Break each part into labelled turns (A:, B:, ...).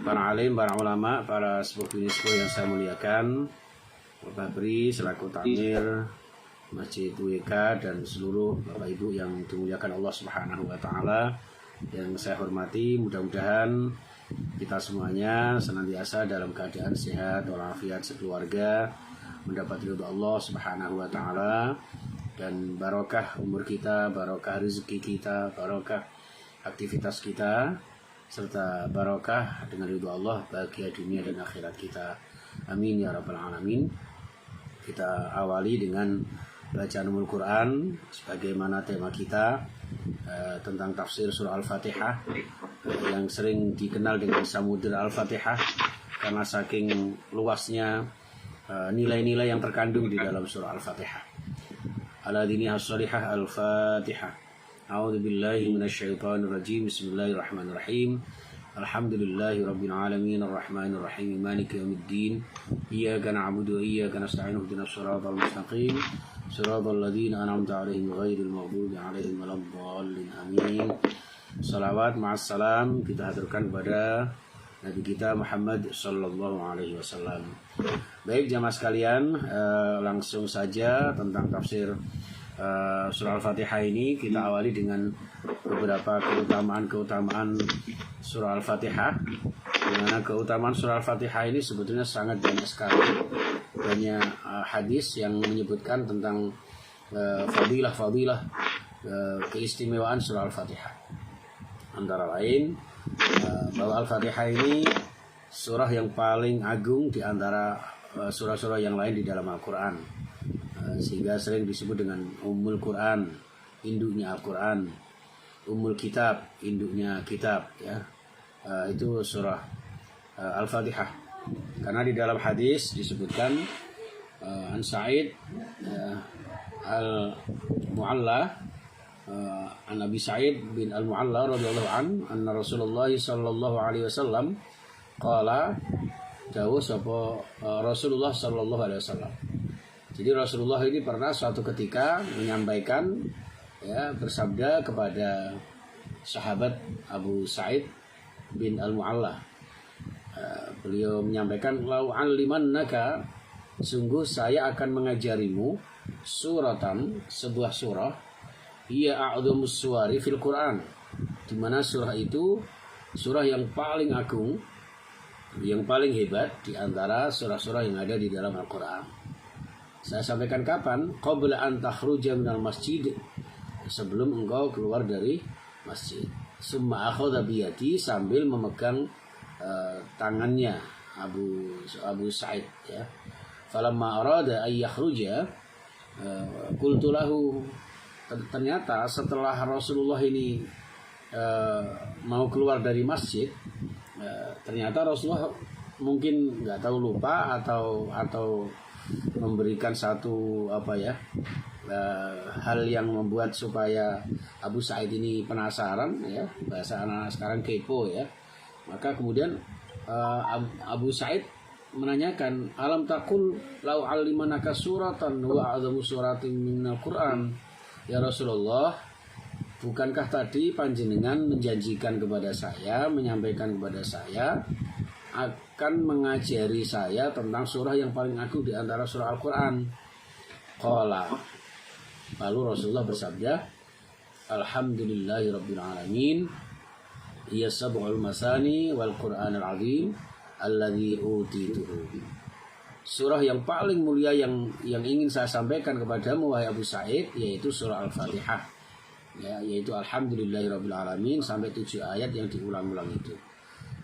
A: para alim, para ulama, para sepuh-sepuh yang saya muliakan, Bapak Bri selaku takmir Masjid WK dan seluruh Bapak Ibu yang dimuliakan Allah Subhanahu wa taala yang saya hormati, mudah-mudahan kita semuanya senantiasa dalam keadaan sehat walafiat sekeluarga, mendapat ridho Allah Subhanahu wa taala dan barokah umur kita, barokah rezeki kita, barokah aktivitas kita, serta barokah dengan ridho Allah bahagia dunia dan akhirat kita. Amin ya rabbal alamin. Kita awali dengan bacaan Ummul Quran sebagaimana tema kita tentang tafsir surah Al-Fatihah yang sering dikenal dengan Samudra Al-Fatihah karena saking luasnya nilai-nilai yang terkandung di dalam surah Al-Fatihah. Ala dini as-salihah Al-Fatihah. A'udzu billahi minasyaitonir rajim. Bismillahirrahmanirrahim. Alhamdulillahi rabbil alamin arrahmanir rahim maliki yaumiddin. Iyyaka na'budu wa iyyaka nasta'in ihdinas siratal mustaqim. Siratal ladzina an'amta 'alaihim ghairil maghdubi 'alaihim waladdallin. Amin. Salawat ma'assalam kita haturkan kepada Nabi kita Muhammad sallallahu alaihi wasallam. Baik jamaah sekalian, langsung saja tentang tafsir surah Al-Fatihah ini kita awali dengan beberapa keutamaan surah Al-Fatihah. Dimana keutamaan surah Al-Fatihah ini sebetulnya sangat banyak sekali. Banyak hadis yang menyebutkan tentang fadilah keistimewaan surah Al-Fatihah. Antara lain bahwa Al-Fatihah ini surah yang paling agung di antara surah-surah yang lain di dalam Al-Quran, sehingga sering disebut dengan Ummul Quran, induknya Al-Quran, Ummul Kitab, induknya kitab, ya. Itu surah Al-Fatihah. Karena di dalam hadis disebutkan An Sa'id Al-Mu'alla, An Abi Sa'id bin Al-Mu'alla radhiyallahu anna Rasulullah sallallahu alaihi wasallam qala dawuh sapa Rasulullah sallallahu alaihi wasallam. Jadi Rasulullah ini pernah suatu ketika menyampaikan, ya, bersabda kepada sahabat Abu Sa'id bin Al-Mu'alla. Beliau menyampaikan, lau allimannaka, sungguh saya akan mengajarimu suratan, sebuah surah, ia a'dhamus suwari fil Quran, di mana surah itu surah yang paling agung, yang paling hebat di antara surah-surah yang ada di dalam Al-Quran. Saya sampaikan kapan? Qabla an takhruja minal masjid, sebelum engkau keluar dari masjid. Summa akhadha biyadi, sambil memegang tangannya Abu Sa'id, ya. Falamma arada ay yakhruja qultu lahu, ternyata setelah Rasulullah ini mau keluar dari masjid, ternyata Rasulullah mungkin nggak tahu, lupa atau memberikan satu hal yang membuat supaya Abu Sa'id ini penasaran, ya, bahasa anak sekarang kepo, ya. Maka kemudian Abu Sa'id menanyakan, alam takul lau alimanaka suratan wa a'dhamu suratin minal Quran, ya Rasulullah, bukankah tadi panjenengan menjanjikan kepada saya, menyampaikan kepada saya akan mengajari saya tentang surah yang paling agung di antara surah Al-Quran? Qala, lalu Rasulullah bersabda, alhamdulillahirabbil alamin, hiya sab'ul masani wal Qur'anul azim alladzi utituhu. Surah yang paling mulia yang ingin saya sampaikan kepadamu wahai Abu Sa'id, yaitu surah Al-Fatihah, ya, yaitu alhamdulillahirabbil alamin sampai 7 ayat yang diulang-ulang itu.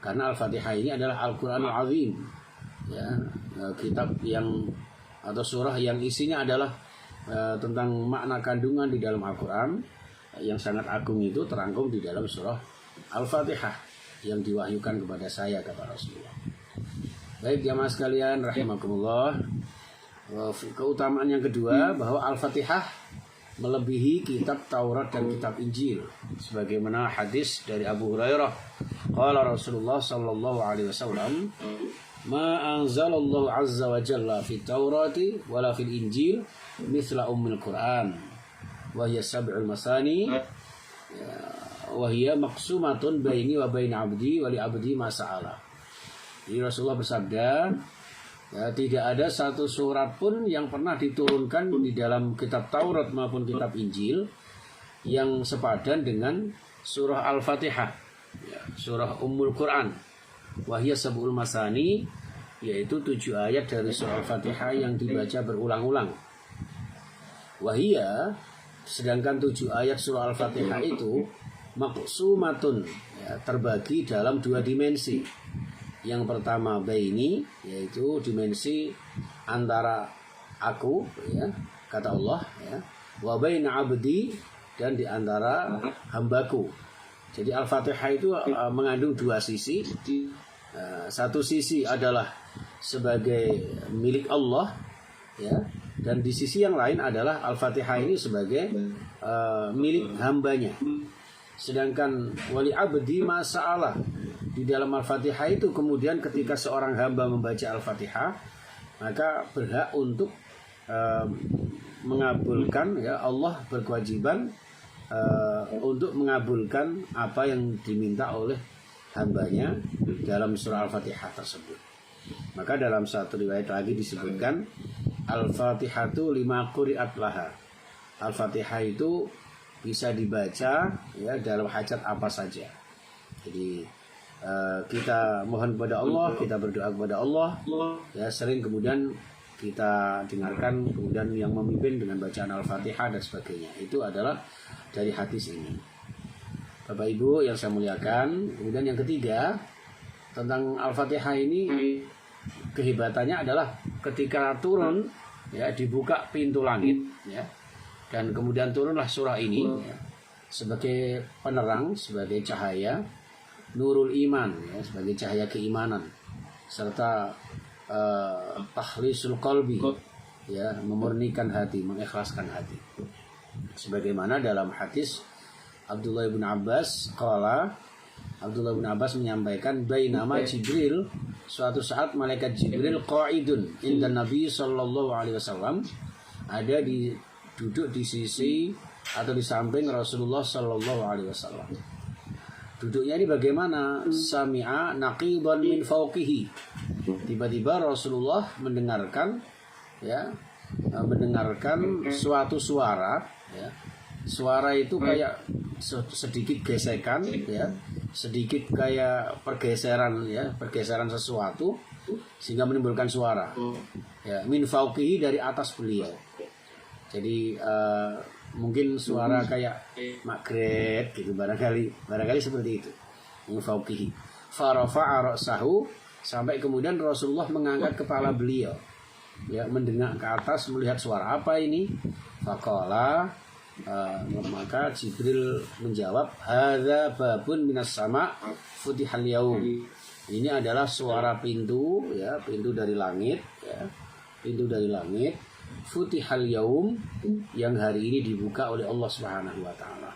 A: Karena Al-Fatihah ini adalah Al-Qur'anul azim, ya, kitab yang atau surah yang isinya adalah tentang makna kandungan di dalam Al-Quran yang sangat agung, itu terangkum di dalam surah Al-Fatihah yang diwahyukan kepada saya, kata Rasulullah. Baik jamaah sekalian rahimakumullah, keutamaan yang kedua bahwa Al-Fatihah melebihi kitab Taurat dan kitab Injil, sebagaimana hadis dari Abu Hurairah, qala Rasulullah sallallahu alaihi wasallam, ma anzalallahu azza wa jalla fit Taurati wala fil Injil mithla ummil Quran wa hiya sab'ul masani wa hiya maqsumatun baini wa baina abdi wa li abdi ma sa'ala. Jadi Rasulullah bersabda, ya, tidak ada satu surat pun yang pernah diturunkan di dalam kitab Taurat maupun kitab Injil yang sepadan dengan surah Al-Fatihah, ya, surah Ummul Quran. Wahya sab'ul masani, yaitu 7 ayat dari surah Al-Fatihah yang dibaca berulang-ulang. Wahya, sedangkan 7 ayat surah Al-Fatihah itu maqsumatun, ya, terbagi dalam 2 dimensi. Yang pertama baini, yaitu dimensi antara aku, ya, kata Allah, ya, wa baina abdi, dan di antara hambaku. Jadi Al-Fatihah itu mengandung 2 sisi. Satu sisi adalah sebagai milik Allah, ya, dan di sisi yang lain adalah Al-Fatihah ini sebagai milik hambanya. Sedangkan wali abdi masa'alah, di dalam Al-Fatihah itu kemudian ketika seorang hamba membaca Al-Fatihah, maka berhak untuk mengabulkan, ya, Allah berkewajiban untuk mengabulkan apa yang diminta oleh hambanya dalam surah Al-Fatihah tersebut. Maka dalam satu riwayat lagi disebutkan Al-Fatihatu lima quri'at laha. Al-Fatihah itu bisa dibaca, ya, dalam hajat apa saja. Jadi kita mohon kepada Allah, kita berdoa kepada Allah, ya, sering kemudian kita dengarkan kemudian yang memimpin dengan bacaan Al-Fatihah dan sebagainya. Itu adalah dari hadis ini. Bapak Ibu yang saya muliakan, kemudian yang ketiga tentang Al-Fatihah ini, kehebatannya adalah ketika turun, ya, dibuka pintu langit, ya, dan kemudian turunlah surah ini, ya, sebagai penerang, sebagai cahaya nurul iman, ya, sebagai cahaya keimanan, serta tahlisul qalbi, ya, memurnikan hati, mengikhlaskan hati. Sebagaimana dalam hadis Abdullah bin Abbas menyampaikan, bainama Jibril, suatu saat malaikat Jibril qa'idun inda Nabi sallallahu alaihi wasallam, ada duduk di sisi atau di samping Rasulullah sallallahu alaihi wasallam. Duduknya ini bagaimana? Sami'a naqiban min fawqihi. Tiba-tiba Rasulullah mendengarkan, ya, mendengarkan suatu suara, ya. Suara itu kayak sedikit gesekan, ya, sedikit kayak pergeseran, ya, pergeseran sesuatu sehingga menimbulkan suara, ya, min fauqihi, dari atas beliau. Jadi mungkin suara kayak maghrib gitu, barangkali seperti itu, min fauqihi. Farafa'a ra'sahu, sampai kemudian Rasulullah mengangkat kepala beliau, ya, mendengar ke atas, melihat suara apa ini. Faqala, maka Jibril menjawab, hadza babun minas sama futihal yaum. Ini adalah suara pintu, ya, pintu dari langit, ya, pintu dari langit, futihal yaum, yang hari ini dibuka oleh Allah Subhanahu wa taala.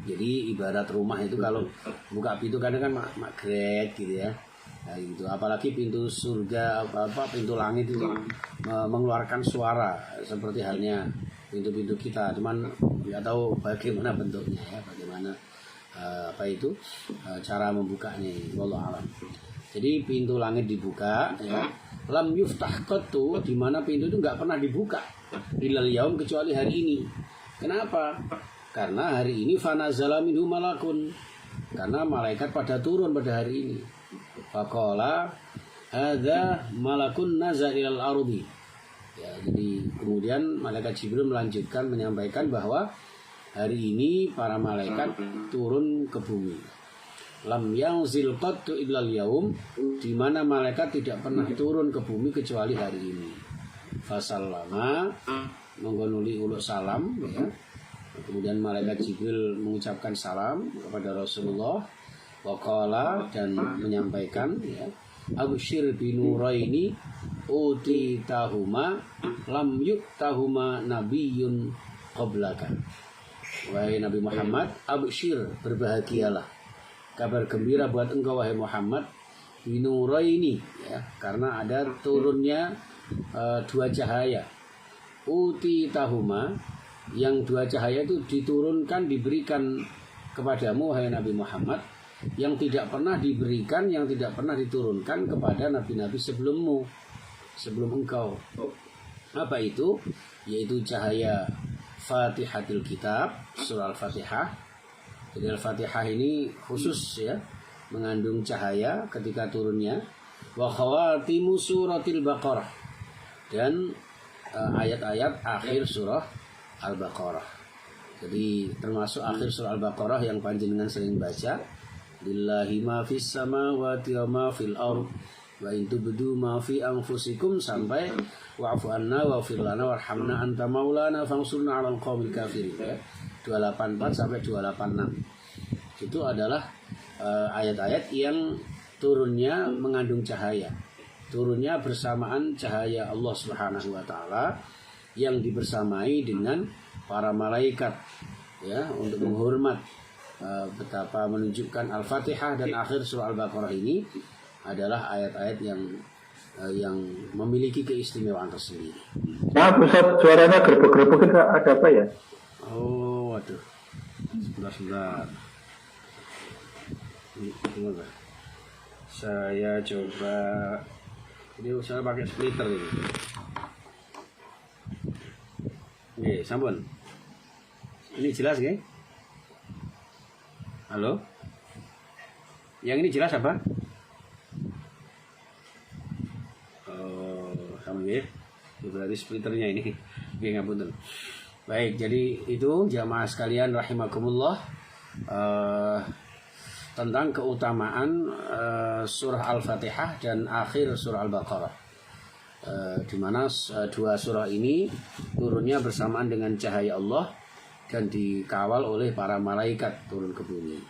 A: Jadi ibarat rumah itu kalau buka pintu kadang kan maghrib gitu, ya. Nah, gitu. Apalagi pintu surga, pintu langit itu mengeluarkan suara seperti halnya pintu-pintu kita, cuman nggak tahu bagaimana bentuknya, ya, bagaimana cara membukanya, wallahu alam. Jadi pintu langit dibuka, ya, lam yuftah qattu, di mana pintu itu nggak pernah dibuka ilal yaum, kecuali hari ini. Kenapa? Karena hari ini fanazala minhu malakun, karena malaikat pada turun pada hari ini. Faqala hadza malakun nazal ilal ardi. Ya, jadi kemudian malaikat Jibril melanjutkan menyampaikan bahwa hari ini para malaikat turun ke bumi. Lam yanzil qattu illal yaum, di mana malaikat tidak pernah turun ke bumi kecuali hari ini. Fasallama, menggonuli uluk salam, ya. Kemudian malaikat Jibril mengucapkan salam kepada Rasulullah, waqala, dan menyampaikan, ya, absyir binuraini uti tahuma lam yuktahuma nabiyyun qablaka. Wahai Nabi Muhammad, absyir, berbahagialah, kabar gembira buat engkau wahai Muhammad, binuraini, ya, karena ada turunnya 2 cahaya. Uti tahuma, yang 2 cahaya itu diturunkan, diberikan kepadamu wahai Nabi Muhammad, yang tidak pernah diberikan, yang tidak pernah diturunkan kepada nabi-nabi sebelummu, sebelum engkau. Apa itu? Yaitu cahaya Fatihatul Kitab, surah Al-Fatihah. Jadi Al-Fatihah ini khusus ya, mengandung cahaya ketika turunnya. Wa khawatimu suratil Baqarah, dan ayat-ayat akhir surah Al-Baqarah. Jadi termasuk akhir surah Al-Baqarah yang panjenengan sering baca, lillahi ma fis samawati wa ma fil ardh wa in tubdu ma fi anfusikum, sampai wa'fu anna waghfir lana warhamna anta maulana fansurna 'alal qaumil kafirin ya. 284 sampai 286. Itu adalah ayat-ayat yang turunnya mengandung cahaya. Turunnya bersamaan cahaya Allah Subhanahu wa taala yang dibersamai dengan para malaikat ya, untuk menghormat. Betapa menunjukkan Al-Fatihah dan akhir surah Al-Baqarah ini adalah ayat-ayat yang memiliki keistimewaan tersendiri.
B: Nah, Ustaz, suaranya gerbek-gerbek itu ada apa ya?
A: Oh, waduh. Sebentar. Gimana? Saya coba. Ini saya pakai splitter ini. Oke, sampun. Ini jelas nggih? Halo? Yang ini jelas apa? Oh, sama nggih. Berarti splitternya ini. Nggih, ngapunten. Baik, jadi itu jamaah sekalian rahimakumullah, tentang keutamaan surah Al-Fatihah dan akhir surah Al-Baqarah, di mana dua surah ini turunnya bersamaan dengan cahaya Allah dan dikawal oleh para malaikat turun ke bumi.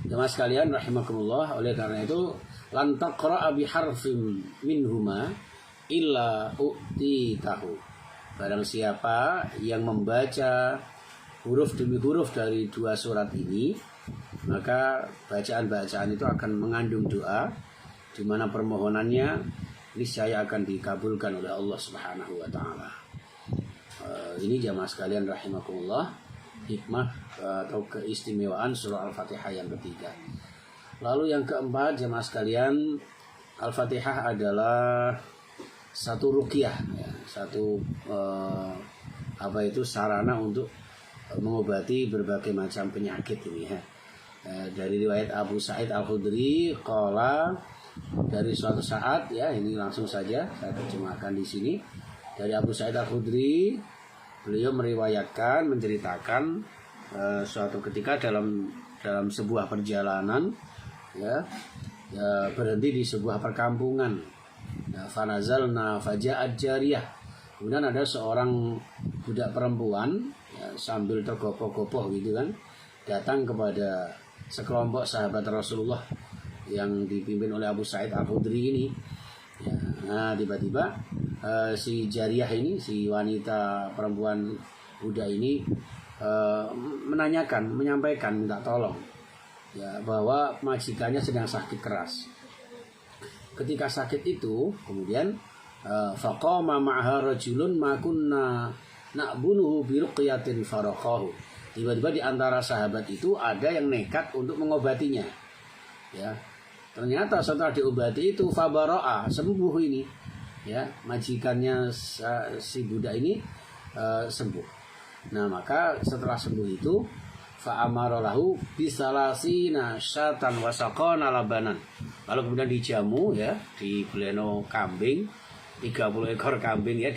A: Jemaah sekalian rahimakumullah, oleh karena itu lan taqra'a bi harfin minhuma illa u'titahu. Barang siapa yang membaca huruf demi huruf dari dua surat ini, maka bacaan-bacaan itu akan mengandung doa, di mana permohonannya niscaya akan dikabulkan oleh Allah Subhanahu wa taala. Ini jamaah sekalian rahimakumullah, hikmah atau keistimewaan surah Al-Fatihah yang ketiga. Lalu yang keempat jamaah sekalian, Al-Fatihah adalah satu ruqyah ya, satu sarana untuk mengobati berbagai macam penyakit ini ya. Dari riwayat Abu Sa'id Al-Khudri qala, dari suatu saat ya, ini langsung saja saya terjemahkan di sini. Dari Abu Sa'id Al-Khudri, beliau meriwayatkan, menceritakan suatu ketika dalam sebuah perjalanan ya, berhenti di sebuah perkampungan. Fanazalna faja'at jariyah. Kemudian ada seorang budak perempuan ya, sambil tergopoh-gopoh gitu kan, datang kepada sekelompok sahabat Rasulullah yang dipimpin oleh Abu Sa'id Al-Khudri ini ya. Nah, tiba-tiba si jariyah ini, si wanita perempuan budak ini menyampaikan minta tolong ya, bahwa majikannya sedang sakit keras. Ketika sakit itu kemudian faqama ma'ha rajulun ma kunna na'bunuhu bi ruqyatin faraqahu. Tiba-tiba di antara sahabat itu ada yang nekat untuk mengobatinya. Ya. Ternyata setelah diobati itu fabara'a, sembuh ini. Ya, majikannya si budak ini sembuh. Nah, maka setelah sembuh itu fa'amara lahu bisalasina syatan wasaqana labanan. Lalu kemudian dijamu ya, di beleno kambing, 30 ekor kambing ya,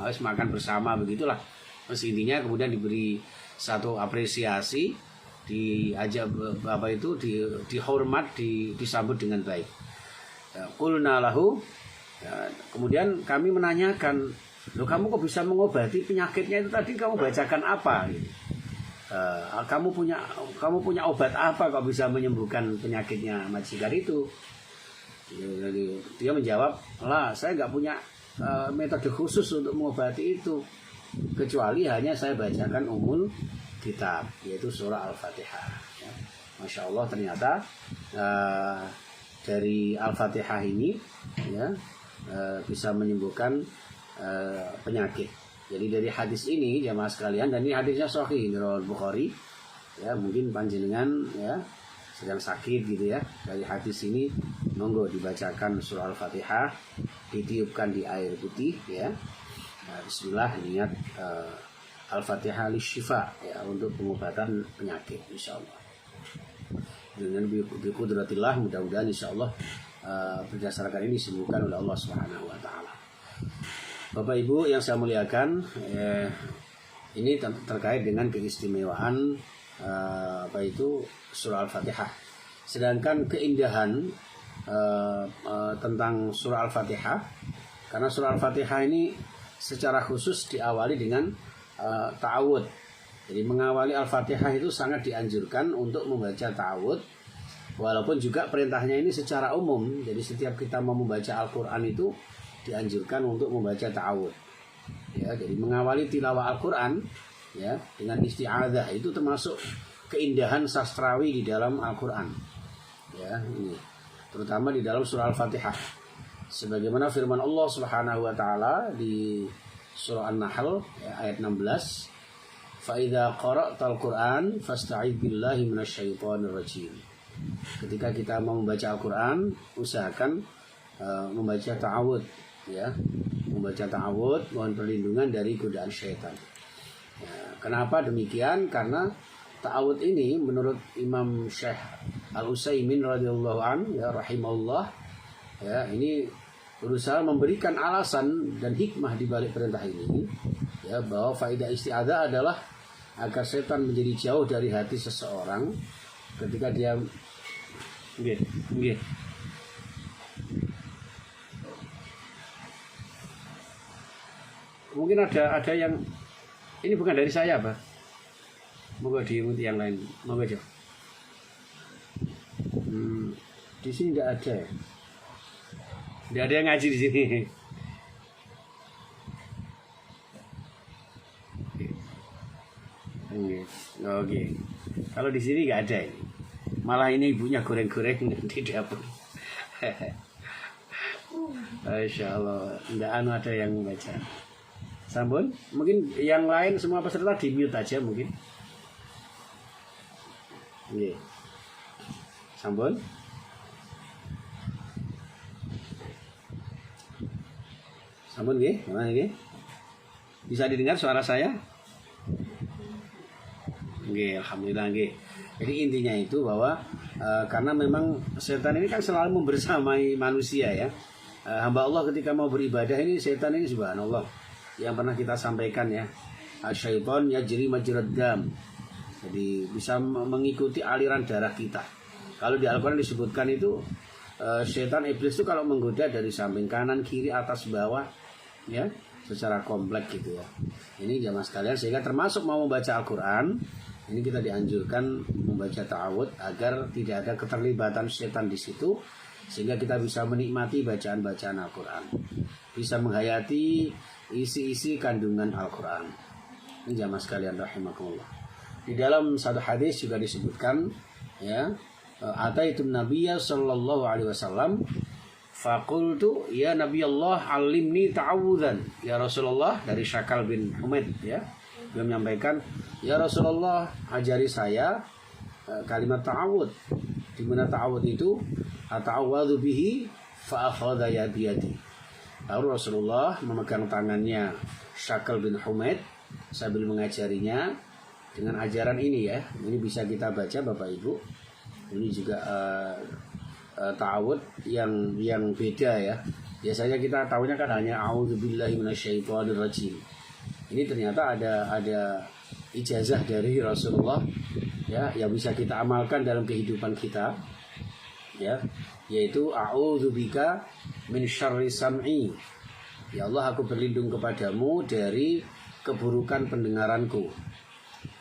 A: harus makan bersama begitulah. Terus intinya kemudian diberi satu apresiasi, diajak dihormat, disambut dengan baik. Qulna lahu, kemudian kami menanyakan, loh kamu kok bisa mengobati penyakitnya itu tadi, kamu bacakan apa? Kamu punya obat apa kok bisa menyembuhkan penyakitnya majikan itu? Jadi dia menjawab, lah saya nggak punya metode khusus untuk mengobati itu, kecuali hanya saya bacakan umul kitab, yaitu surah Al-Fatihah ya. Masya Allah, ternyata dari Al-Fatihah ini ya, bisa menyembuhkan penyakit. Jadi dari hadis ini jamaah sekalian, dan ini hadisnya sahih riwayat Bukhari ya, mungkin panjenengan ya sedang sakit gitu ya, dari hadis ini monggo dibacakan surah Al-Fatihah, ditiupkan di air putih ya. Bismillah, niat Al-Fatihah lisyifa ya, untuk pengobatan penyakit insyaallah. Dengan biqudratillah, mudah-mudahan insyaallah berdasarkan ini disembuhkan oleh Allah Subhanahu wa taala. Bapak Ibu yang saya muliakan, ini terkait dengan keistimewaan surah Al-Fatihah. Sedangkan keindahan tentang surah Al-Fatihah, karena surah Al-Fatihah ini secara khusus diawali dengan ta'awud. Jadi mengawali Al-Fatihah itu sangat dianjurkan untuk membaca ta'awud, walaupun juga perintahnya ini secara umum. Jadi setiap kita mau membaca Al-Quran itu dianjurkan untuk membaca ta'awud ya. Jadi mengawali tilawah Al-Quran ya dengan isti'adzah itu termasuk keindahan sastrawi di dalam Al-Quran ya, ini terutama di dalam surah Al-Fatihah, sebagaimana firman Allah Subhanahu wa taala di surah An-Nahl ya, ayat 16, fa idza qara'tal Qur'an fasta'idz billahi minasyaitonir rajim. Ketika kita mau membaca Al-Quran, usahakan membaca ta'awud ya, membaca ta'awud, mohon perlindungan dari godaan syaitan ya. Kenapa demikian? Karena ta'awud ini menurut Imam Syekh Al-Utsaimin radhiyallahu an ya rahimahullah ya, ini berusaha memberikan alasan dan hikmah di balik perintah ini ya, bahwa faedah isti'adzah adalah agar setan menjadi jauh dari hati seseorang ketika dia mungkin ada yang ini bukan dari saya, Pak. Moga diikuti yang lain. Moga aja. Di sini tidak ada ya. Tidak ada yang ngaji di sini. Oke. Kalau di sini nggak ada ini. Malah ini ibunya goreng-goreng di dapur. Masya Allah. Tidak ada yang baca. Sambun. Mungkin yang lain semua peserta di mute aja mungkin. Iya. Sambun. Sambun nggih, mana nggih? Bisa didengar suara saya? Nggih, alhamdulillah nggih. Jadi intinya itu bahwa karena memang setan ini kan selalu membersamai manusia ya. Hamba Allah ketika mau beribadah ini, setan ini subhanallah yang pernah kita sampaikan ya. Syaitan yajri majrad dam. Jadi bisa mengikuti aliran darah kita. Kalau di Al-Quran disebutkan itu setan iblis itu kalau menggoda dari samping kanan, kiri, atas, bawah ya, secara kompleks gitu ya. Ini jamaah sekalian, sehingga termasuk mau membaca Al-Quran ini kita dianjurkan membaca ta'awud agar tidak ada keterlibatan setan di situ, sehingga kita bisa menikmati bacaan-bacaan Al-Quran, bisa menghayati isi-isi kandungan Al-Quran. Ini jamaah sekalian rahimakumullah. Di dalam satu hadis juga disebutkan ya, ataitun nabiyya sallallahu alaihi wasallam faqultu ya Nabi Allah alimni ta'awudzan. Ya Rasulullah, dari Syakal bin Humaid ya, beliau menyampaikan, ya Rasulullah ajari saya kalimat ta'awud, di mana ta'awud itu ata'awwadzu bihi fa akhadha biyadi. Lalu Rasulullah memegang tangannya Syakal bin Humaid sambil mengajarinya dengan ajaran ini ya. Ini bisa kita baca Bapak Ibu. Ini juga ta'awud yang beda ya. Biasanya kita tahunya kan hanya a'udzubillahi minasyaitonir rajim. Ini ternyata ada ijazah dari Rasulullah ya, yang bisa kita amalkan dalam kehidupan kita ya, yaitu a'udzubika min syarri sam'i. Ya Allah, aku berlindung kepadamu dari keburukan pendengaranku.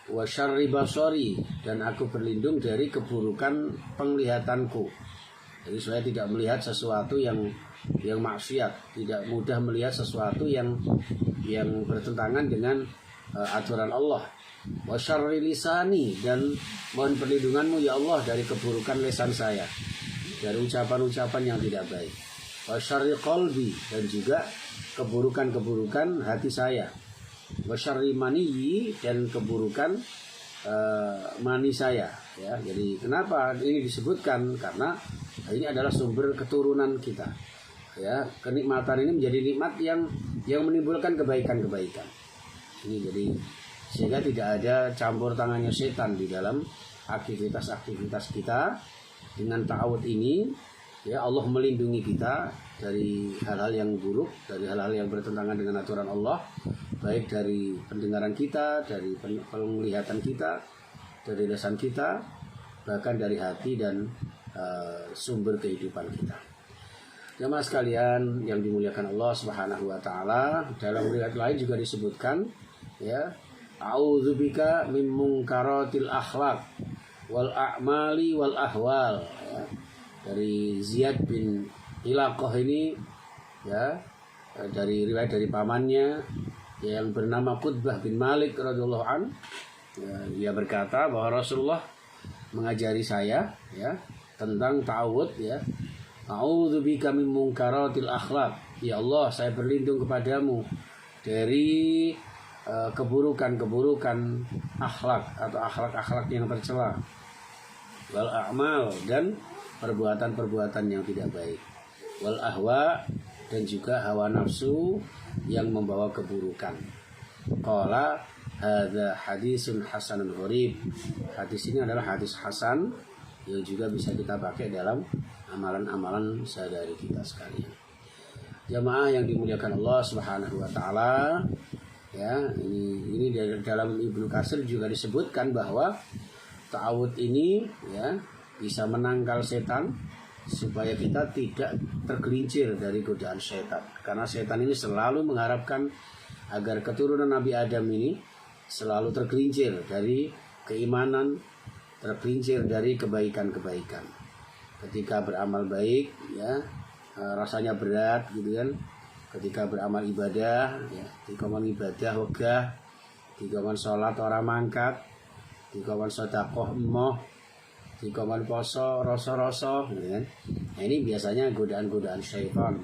A: Wa syarri basari, dan aku berlindung dari keburukan penglihatanku. Jadi saya tidak melihat sesuatu yang maksiat, tidak mudah melihat sesuatu yang bertentangan dengan aturan Allah. Wa syarri lisani, dan mohon perlindunganmu ya Allah dari keburukan lisan saya, dari ucapan-ucapan yang tidak baik. Wa syarri qalbi, dan juga keburukan-keburukan hati saya. Wa syarri maniyyi, dan keburukan mani saya Ya, jadi kenapa ini disebutkan? Karena ini adalah sumber keturunan kita. Ya, kenikmatan ini menjadi nikmat yang menimbulkan kebaikan-kebaikan. Ini jadi sehingga tidak ada campur tangannya setan di dalam aktivitas-aktivitas kita. Dengan ta'awud ini, ya Allah melindungi kita dari hal-hal yang buruk, dari hal-hal yang bertentangan dengan aturan Allah, baik dari pendengaran kita, dari penglihatan kita, dari lisan kita, bahkan dari hati dan sumber kehidupan kita. Jamaah sekalian yang dimuliakan Allah Subhanahu wa taala, dalam riwayat lain juga disebutkan, ya, a'udzubika min munkaratil akhlaq wal a'mali wal ahwal, ya. Dari Ziyad bin Ilaqah ini, ya, dari riwayat dari pamannya yang bernama Qutbah bin Malik radhiyallahu an, ya, dia berkata bahwa Rasulullah mengajari saya, ya, tentang ta'awud, ya. A'udzubika min munkaratil akhlaq. Ya Allah, saya berlindung kepadamu dari keburukan-keburukan akhlak atau akhlak-akhlak yang tercela, wal a'mal, dan perbuatan-perbuatan yang tidak baik, wal ahwa, dan juga hawa nafsu yang membawa keburukan. Qala hadza hadisun hasanun gharib. Hadis ini adalah hadis hasan yang juga bisa kita pakai dalam amalan-amalan sehari-hari kita sekalian. Jamaah yang dimuliakan Allah Subhanahu wa taala, ya, ini dalam Ibnu Katsir juga disebutkan bahwa ta'awud ini, ya, bisa menangkal setan supaya kita tidak tergelincir dari godaan setan. Karena setan ini selalu mengharapkan agar keturunan Nabi Adam ini selalu tergelincir dari keimanan, tergelincir dari kebaikan-kebaikan. Ketika beramal baik, ya, rasanya berat gitu kan. Ketika beramal ibadah, ya, dikoman ibadah wegah, dikoman sholat orang mangkat, dikoman sedekah emoh, dikoman poso rasa-rasa gitu kan. Nah, ini biasanya godaan-godaan syaitan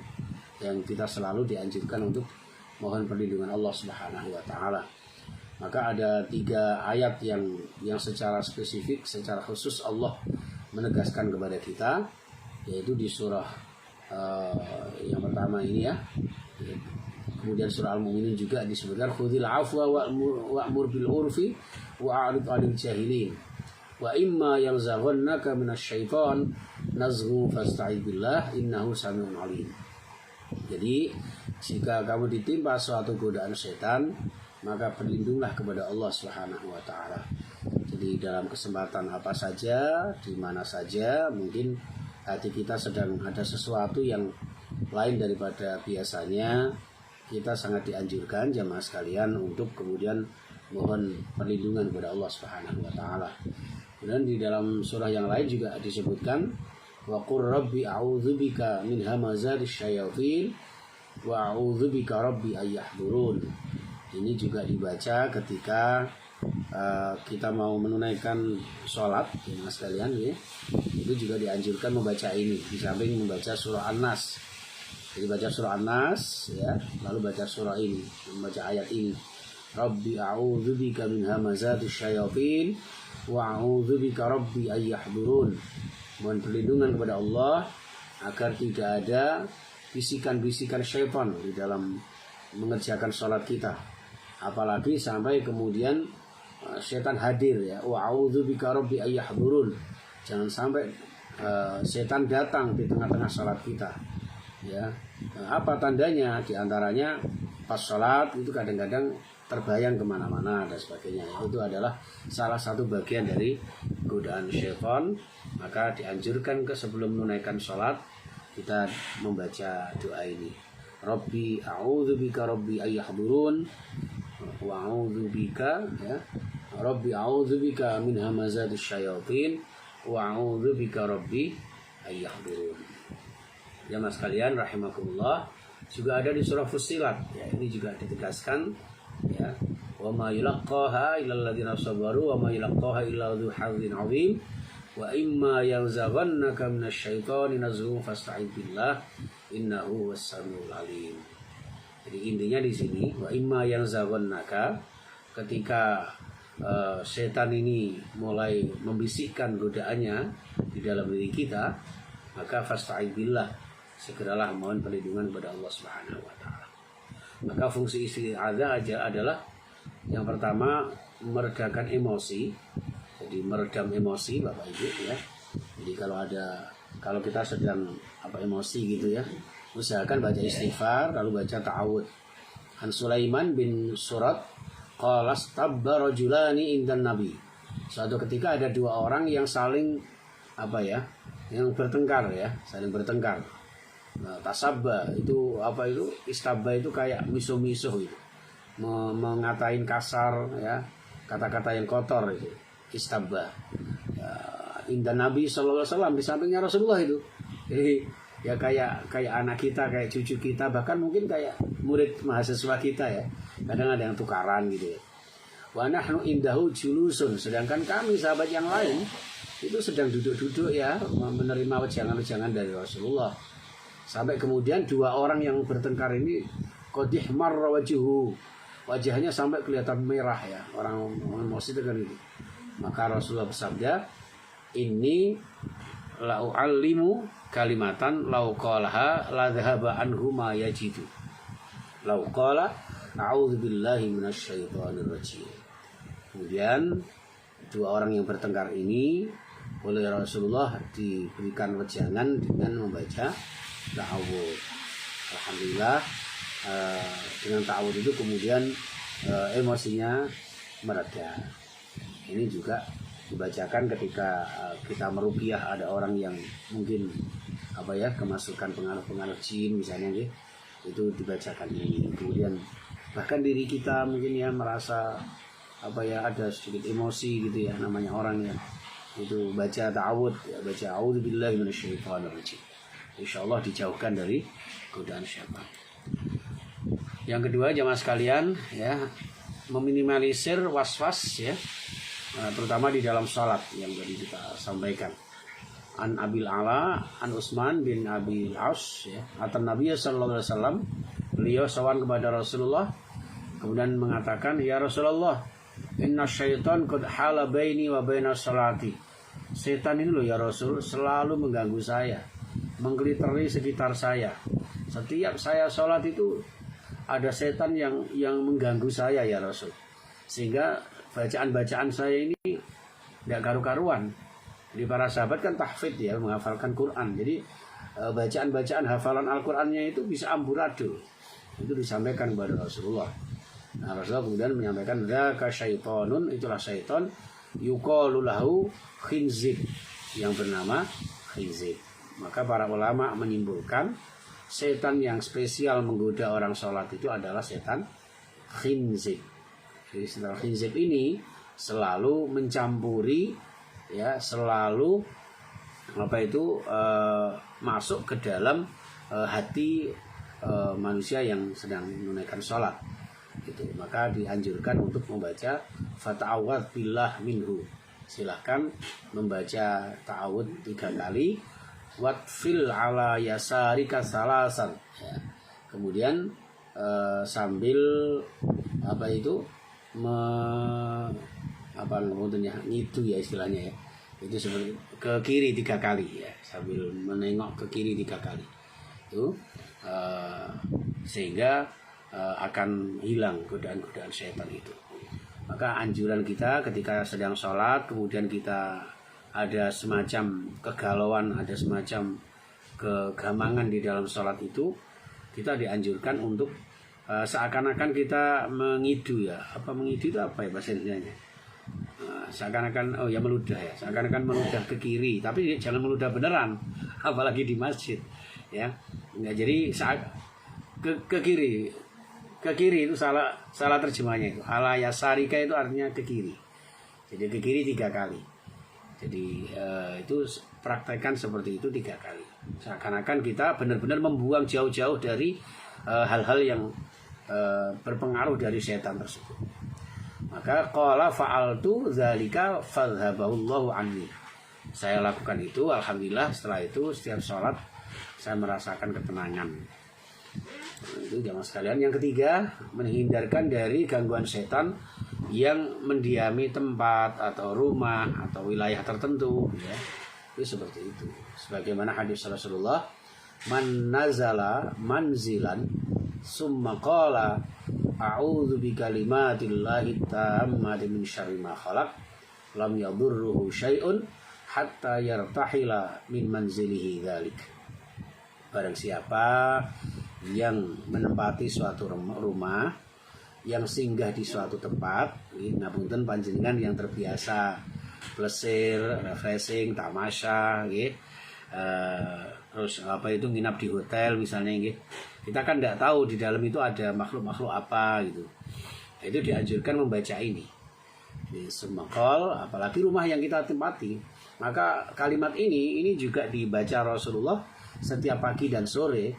A: yang kita selalu dianjurkan untuk mohon perlindungan Allah Subhanahu wa taala. Maka ada 3 ayat yang secara spesifik, secara khusus Allah menegaskan kepada kita, yaitu di surah yang pertama ini, ya. Kemudian surah Al-Mu'minun juga disebutkan khudhil afwa wa'mur bil urfi wa'rid 'anil jahilin wa imma yanzaghannaka minasyaiton nazghu fasta'id billah innahu samiun 'alim. Jadi jika kamu ditimpa suatu godaan setan, maka berlindunglah kepada Allah Subhanahu wa taala. Jadi dalam kesempatan apa saja, di mana saja, mungkin hati kita sedang ada sesuatu yang lain daripada biasanya, kita sangat dianjurkan jamaah sekalian untuk kemudian mohon perlindungan kepada Allah Subhanahu wa taala. Kemudian di dalam surah yang lain juga disebutkan wa qur rabbi a'udzubika min hamazatis syayatin wa a'udzubika rabbi ayyahdurun. Ini juga dibaca ketika kita mau menunaikan sholat, jemaah sekalian, ya. Itu juga dianjurkan membaca ini di samping membaca surah An-Nas. Jadi baca surah An-Nas, ya, lalu baca surah ini, membaca ayat ini. Rabbi a'udzubika min hamazatis syayatin wa a'udzubika rabbi ayyahdurun. Mohon perlindungan kepada Allah agar tidak ada bisikan-bisikan syaitan di dalam mengerjakan sholat kita. Apalagi sampai kemudian setan hadir, ya. Wa a'udzubika rabbi ayyahdurun. Jangan sampai setan datang di tengah-tengah sholat kita, ya. Apa tandanya? Di antaranya pas sholat itu kadang-kadang terbayang kemana-mana dan sebagainya. Itu adalah salah satu bagian dari godaan syaitan. Maka dianjurkan sebelum menunaikan sholat kita membaca doa ini. Rabbi a'udzubika rabbi ayyahdurun wa a'udzubika, ya, Rabbi a'udzubika min hamazatis syayatin wa a'udzubika rabbi ayyahdurun. Jamaah sekalian rahimakumullah, juga ada di surah Fussilat, ya, ini juga ditegaskan, ya, wa ma yulaqqaha illal ladzina sabaru wa ma yulaqqaha illa dzu hazzin 'adzim wa imma yanzaghannaka minasyaitani nazghun fasta'id billah innahu was-samiul 'alim. Jadi intinya di sini wa imma yanzaghannaka, ketika setan ini mulai membisikkan godaannya di dalam diri kita, maka fasta'idillah, segeralah mohon perlindungan kepada Allah Subhanahu wa taala. Maka fungsi isti'adzah adalah yang pertama meredakan emosi. Jadi meredam emosi Bapak Ibu ya. Jadi kalau kita sedang emosi gitu ya, usahakan baca istighfar lalu baca ta'awudz. An Sulaiman bin Surat qala stabba rajulani indan nabi. Suatu ketika ada dua orang yang saling yang bertengkar ya, saling bertengkar. Nah, tasabba itu istabba itu kayak misuh-misuh itu. Mengatain kasar ya, kata-kata yang kotor itu. Istabba. Ya, indan Nabi sallallahu alaihi wasallam, di sampingnya Rasulullah itu. Jadi ya kayak anak kita, kayak cucu kita, bahkan mungkin kayak murid mahasiswa kita ya. Kadang ada yang tukaran gitu ya. Wa nahnu indahu julusun, sedangkan kami sahabat yang lain itu sedang duduk-duduk ya, menerima wejangan-wejangan dari Rasulullah. Sampai kemudian dua orang yang bertengkar ini qadih marra wajhuhu, wajahnya sampai kelihatan merah ya, orang emosi itu kan itu. Maka Rasulullah bersabda, "Inni la u'allimu kalimatan law qalaha la dhahaba anhu ma yajidu." Law qala a'udzu billahi minasyaitonir rajim. Kemudian dua orang yang bertengkar ini oleh Rasulullah diberikan wejangan dengan membaca ta'awudz. Alhamdulillah dengan ta'awudz itu kemudian emosinya mereda. Ini juga dibacakan ketika kita meruqyah ada orang yang mungkin kemasukan pengaruh-pengaruh jin misalnya gitu. Itu dibacakan ini. Kemudian bahkan diri kita mungkin ya merasa ada sedikit emosi gitu ya, namanya orang ya. Itu baca ta'awudz ya, baca a'udzubillahi minasyaitonir rajim. Insyaallah dijauhkan dari godaan syaitan. Yang kedua jamaah sekalian ya, meminimalisir was-was ya, terutama di dalam salat yang tadi kita sampaikan. An Abil Ala an Utsman bin Abil As ya, atan Nabi sallallahu alaihi wasallam, beliau sowan kepada Rasulullah kemudian mengatakan, "Ya Rasulullah, inna syaitan qad hala baini wa baina salati." Setan ini loh ya Rasul selalu mengganggu saya, menggeliteri sekitar saya. Setiap saya sholat itu ada setan yang mengganggu saya ya Rasul. Sehingga bacaan-bacaan saya ini tidak karu-karuan. Jadi para sahabat kan tahfidz ya, menghafalkan Quran. Jadi bacaan-bacaan hafalan Al-Qurannya itu bisa amburadul. Itu disampaikan kepada Rasulullah. Nah, Rasulullah kemudian menyampaikan, "Dzaka syaitonun," itulah syaiton, yuqalu lahu khinzib, yang bernama khinzib. Maka para ulama menyimpulkan setan yang spesial menggoda orang sholat itu adalah setan khinzib. Jadi setan khinzib ini selalu mencampuri ya, selalu masuk ke dalam hati manusia yang sedang menunaikan sholat gitu. Maka dianjurkan untuk membaca fata'awwadz billah minhu. Silahkan membaca ta'awudz 3 kali, watfil ala yasarika salasan ya. Kemudian sambil ngitu ya istilahnya ya, itu seperti ke kiri 3 kali ya, sambil menengok ke kiri 3 kali itu sehingga akan hilang godaan-godaan setan itu. Maka anjuran kita ketika sedang sholat kemudian kita ada semacam kegalauan, ada semacam kegamangan di dalam sholat itu, kita dianjurkan untuk seakan-akan kita mengidu ya. Mengidu itu apa ya bahasa Indonesianya? Seakan-akan meludah ya, seakan-akan meludah ke kiri, tapi jangan meludah beneran, apalagi di masjid ya. Jadi ke kiri itu salah terjemahnya itu. Ala yasarika itu artinya ke kiri. Jadi ke kiri 3 kali. Jadi itu praktekkan seperti itu 3 kali. Seakan-akan kita benar-benar membuang jauh-jauh dari hal-hal yang berpengaruh dari setan tersebut. Maka qala fa'altu dzalika fadhhabahullahu anni. Saya lakukan itu, alhamdulillah setelah itu setiap sholat saya merasakan ketenangan. Itu jamaah sekalian. Yang ketiga, menghindarkan dari gangguan setan yang mendiami tempat atau rumah atau wilayah tertentu, ya. Itu seperti itu. Sebagaimana hadis Rasulullah, man nazala manzilan summa qala a'udzu bikalimatillahi tammati min syarri ma khalaq lam yadurruhu syai'un hatta yartahila min manzilihi dzalik. Barang siapa yang menempati suatu rumah, yang singgah di suatu tempat, ngapunten panjenengan yang terbiasa plesir, refreshing, tamasya, terus apa itu nginap di hotel misalnya, kita kan tidak tahu di dalam itu ada makhluk-makhluk apa gitu. Itu dianjurkan membaca ini di semakol, apalagi rumah yang kita tempati. Maka kalimat ini juga dibaca Rasulullah setiap pagi dan sore.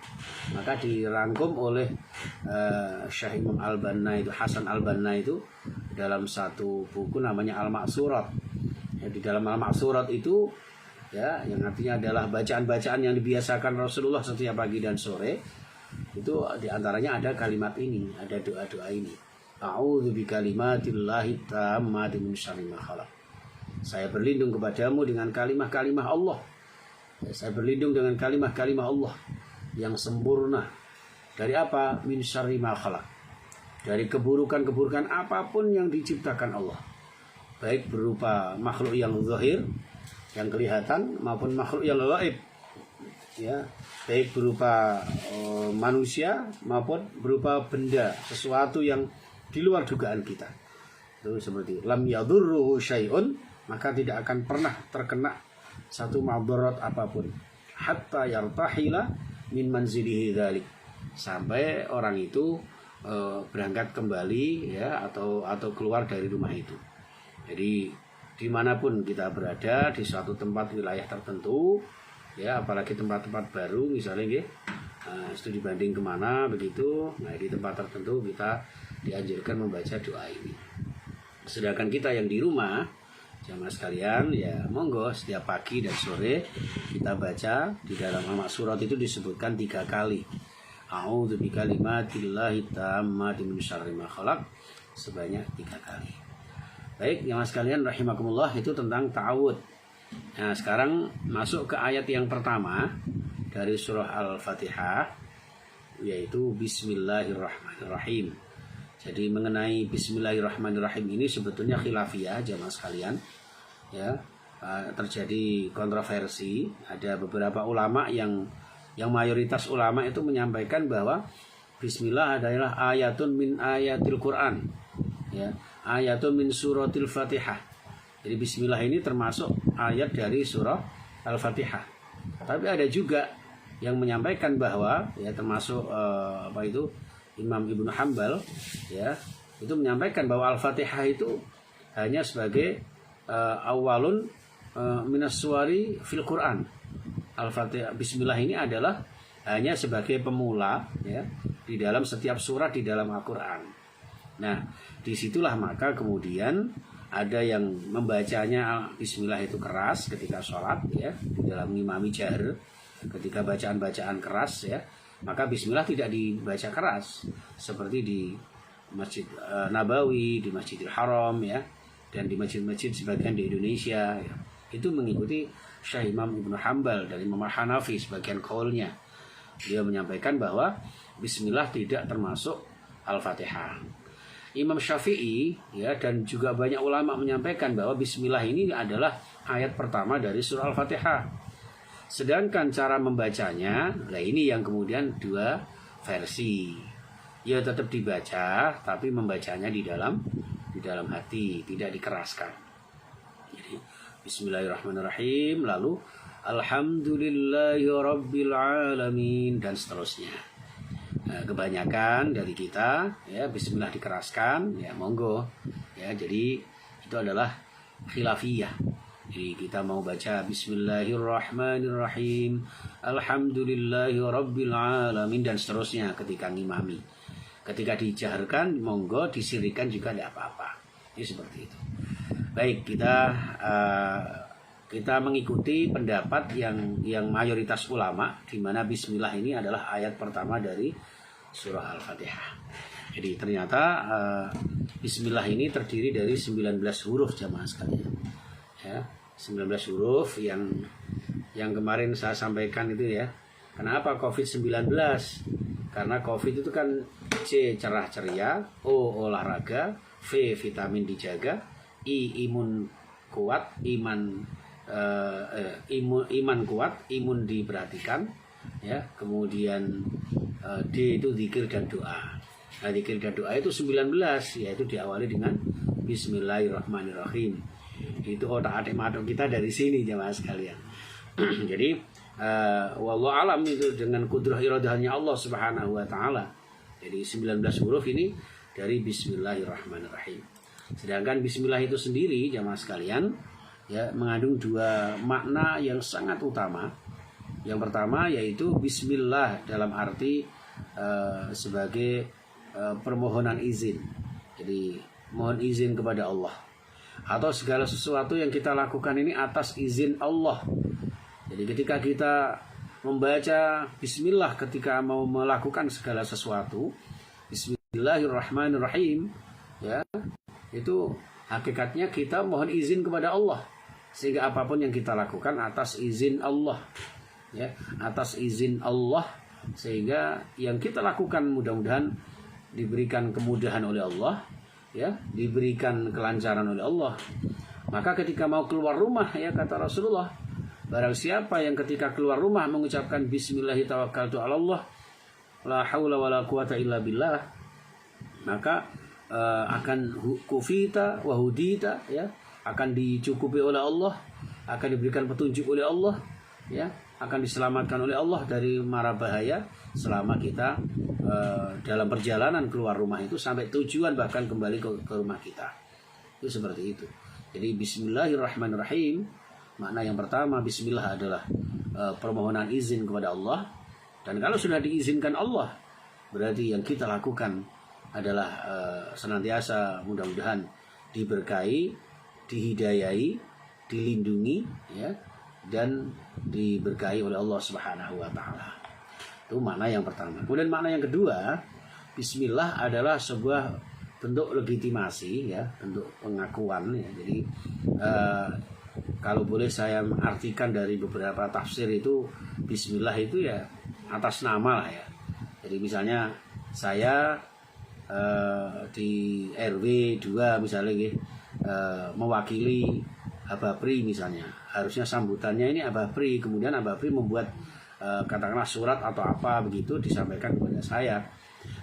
A: Maka dirangkum oleh Syekh Imam Al-Banna itu, Hasan Al-Banna itu dalam satu buku namanya Al-Ma'surat. Ya, di dalam Al-Ma'surat itu, ya, yang artinya adalah bacaan-bacaan yang dibiasakan Rasulullah setiap pagi dan sore. Itu diantaranya ada kalimat ini, ada doa-doa ini. A'udzu bikalimatillahi tammati min syarri ma khalaq. Saya berlindung kepadamu dengan kalimah-kalimah Allah. Saya berlindung dengan kalimah-kalimah Allah yang sempurna. Dari apa? Min syarri ma khalaq. Dari keburukan-keburukan apapun yang diciptakan Allah. Baik berupa makhluk yang zahir, yang kelihatan, maupun makhluk yang gaib. Ya, baik berupa manusia maupun berupa benda, sesuatu yang di luar dugaan kita. Itu seperti lam yadurruhu syai'un, maka tidak akan pernah terkena satu madarat apapun hatta yartahila min manzilihi dzalik, sampai orang itu berangkat kembali, ya, atau keluar dari rumah itu. Jadi dimanapun kita berada di suatu tempat wilayah tertentu, ya, apalagi tempat-tempat baru misalnya, itu dibanding kemana begitu, nah di tempat tertentu kita dianjurkan membaca doa ini. Sedangkan kita yang di rumah, jamaah sekalian, ya monggo setiap pagi dan sore kita baca. Di dalam Al-Ma'surat itu disebutkan 3 kali, a'udzu bikalimatillahi tammati min syarri ma khalaq, sebanyak 3 kali. Baik, jamaah sekalian rahimakumullah, itu tentang ta'awud. Nah, sekarang masuk ke ayat yang pertama dari surah Al-Fatihah, yaitu Bismillahirrahmanirrahim. Jadi mengenai Bismillahirrahmanirrahim ini sebetulnya khilafiyah, jamaah sekalian, ya, terjadi kontroversi. Ada beberapa ulama yang mayoritas ulama itu menyampaikan bahwa Bismillah adalah ayatun min ayatil Quran, ya, ayatun min suratil Fatihah. Jadi Bismillah ini termasuk ayat dari surah Al-Fatihah. Tapi ada juga yang menyampaikan bahwa, ya, termasuk Imam Ibnu Hanbal, ya, itu menyampaikan bahwa Al-Fatihah itu hanya sebagai awalun minas suwari fil Quran. Al-Fatihah, Bismillah ini adalah hanya sebagai pemula, ya, di dalam setiap surat di dalam Al-Quran. Nah, disitulah maka kemudian ada yang membacanya Bismillah itu keras ketika sholat, ya, di dalam ngimami jahr, ketika bacaan-bacaan keras, ya, maka Bismillah tidak dibaca keras seperti di Masjid Nabawi, di Masjidil Haram, ya, dan di masjid-masjid sebagian di Indonesia, ya. Itu mengikuti Syekh Imam Ibnu Hanbal dari Imam Hanafi sebagian kaulnya. Dia menyampaikan bahwa Bismillah tidak termasuk Al-Fatihah. Imam Syafi'i, ya, dan juga banyak ulama menyampaikan bahwa Bismillah ini adalah ayat pertama dari surah Al-Fatihah. Sedangkan cara membacanya, nah ini yang kemudian 2 versi. Ya tetap dibaca, tapi membacanya di dalam hati, tidak dikeraskan. Jadi Bismillahirrahmanirrahim, lalu Alhamdulillahirabbil alamin, dan seterusnya. Nah, kebanyakan dari kita, ya, Bismillah dikeraskan, ya monggo, ya. Jadi itu adalah khilafiyah. Jadi kita mau baca Bismillahirrahmanirrahim, Alhamdulillahirabbil alamin, dan seterusnya ketika ngimami. Ketika dijaharkan monggo, disirikan juga tidak apa-apa. Ini seperti itu. Baik, kita mengikuti pendapat yang mayoritas ulama, di mana Bismillah ini adalah ayat pertama dari surah Al-Fatihah. Jadi ternyata Bismillah ini terdiri dari 19 huruf jamaah sekalian. Ya, 19 huruf yang kemarin saya sampaikan itu ya. Kenapa COVID-19? Karena COVID itu kan C cerah ceria, O olahraga, V vitamin dijaga, I imun kuat, iman kuat, imun diperhatikan, ya. Kemudian D itu zikir dan doa. Nah, zikir dan doa itu 19, yaitu diawali dengan Bismillahirrahmanirrahim. Itu otak-atik matuk kita dari sini jemaah sekalian. Jadi wallahu alam itu dengan kudrah iradahnya Allah Subhanahu wa taala. Jadi 19 huruf ini dari Bismillahirrahmanirrahim. Sedangkan bismillah itu sendiri jemaah sekalian ya mengandung dua makna yang sangat utama. Yang pertama yaitu bismillah dalam arti sebagai permohonan izin. Jadi mohon izin kepada Allah. Atau segala sesuatu yang kita lakukan ini atas izin Allah. Jadi ketika kita membaca bismillah ketika mau melakukan segala sesuatu, Bismillahirrahmanirrahim, ya, itu hakikatnya kita mohon izin kepada Allah. Sehingga apapun yang kita lakukan atas izin Allah, ya, atas izin Allah, sehingga yang kita lakukan mudah-mudahan diberikan kemudahan oleh Allah, ya, diberikan kelancaran oleh Allah. Maka ketika mau keluar rumah, ya, kata Rasulullah, barang siapa yang ketika keluar rumah mengucapkan Bismillahirrahmanirrahim, la haula wala quwata illa billah, maka akan kufita wa hudita, ya, akan dicukupi oleh Allah, akan diberikan petunjuk oleh Allah, ya, akan diselamatkan oleh Allah dari mara bahaya selama kita dalam perjalanan keluar rumah itu sampai tujuan bahkan kembali ke rumah kita. Itu seperti itu. Jadi Bismillahirrahmanirrahim, makna yang pertama bismillah adalah permohonan izin kepada Allah. Dan kalau sudah diizinkan Allah, berarti yang kita lakukan adalah senantiasa mudah-mudahan diberkahi, dihidayai, dilindungi, ya, dan diberkahi oleh Allah Subhanahu wa taala. Itu makna yang pertama. Kemudian makna yang kedua, bismillah adalah sebuah bentuk legitimasi, ya, bentuk pengakuan, ya. Jadi kalau boleh saya artikan dari beberapa tafsir itu bismillah itu ya atas nama lah, ya. Jadi misalnya saya di RW 2 misalnya mewakili Abapri misalnya, harusnya sambutannya ini Abapri, kemudian Abapri membuat katakanlah surat atau apa begitu disampaikan kepada saya,